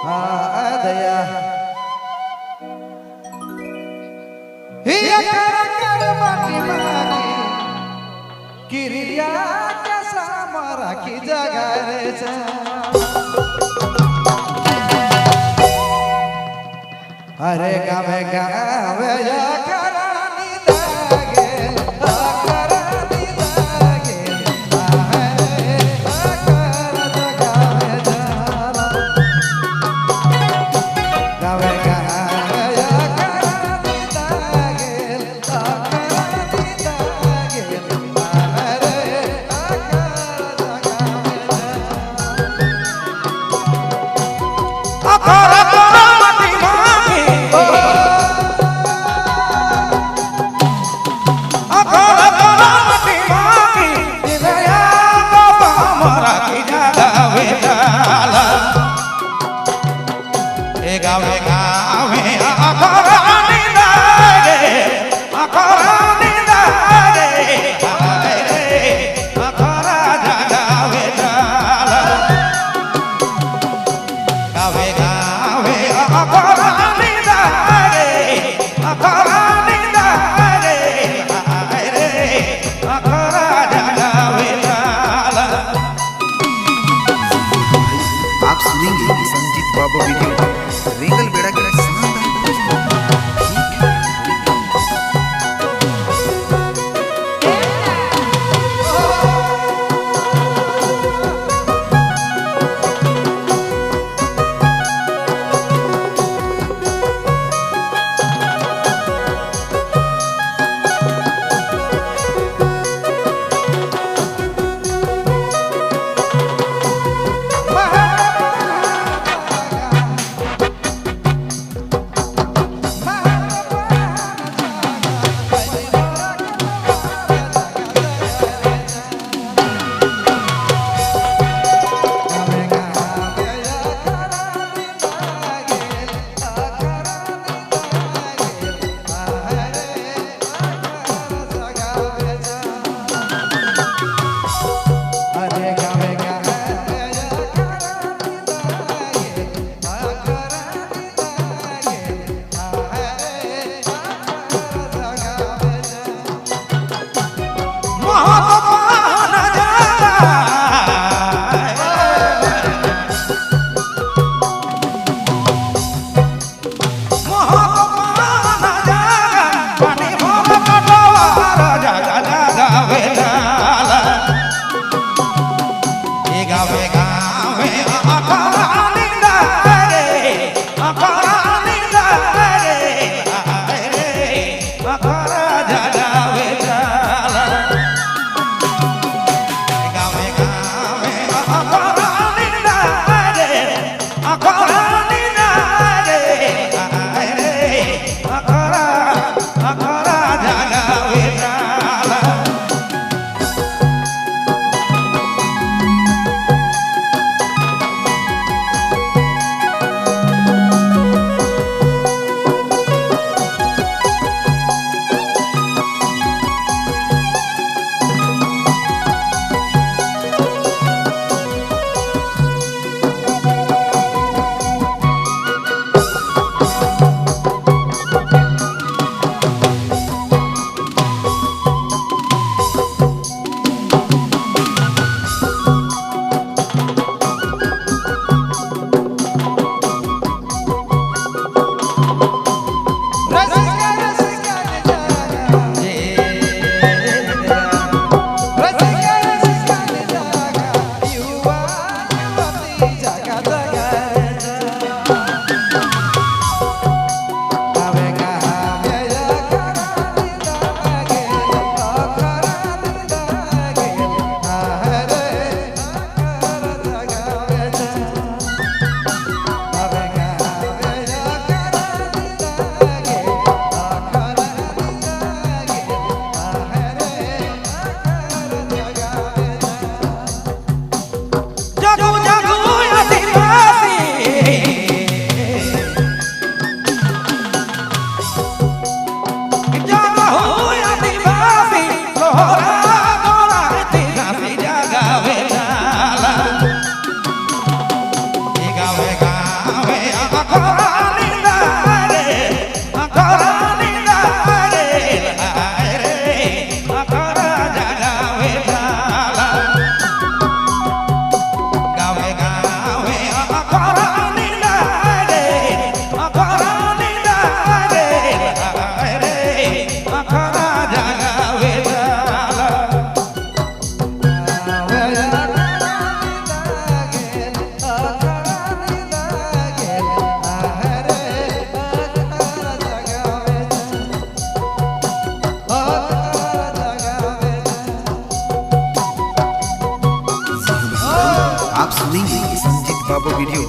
हा दया हिया कर माटी मागी किरिया कसा मारा की जगायचा अरे गावे गावे या करानी दागे करानी दागे आहे करत गावे जाला गावे गावे या करानी दागे करानी दागे आहे करत गावे जाला गावे गावे अखरानी दागे अखरानी दागे अखरा गावे जाला गावे गावे अखरानी दागे अखरानी दागे अखरा गावे जाला। आप सुनेंगे कि संजीत बाबा वीडियो रेंगल बेड़ा के आप सुनेंगे संजीत बाबू वीडियो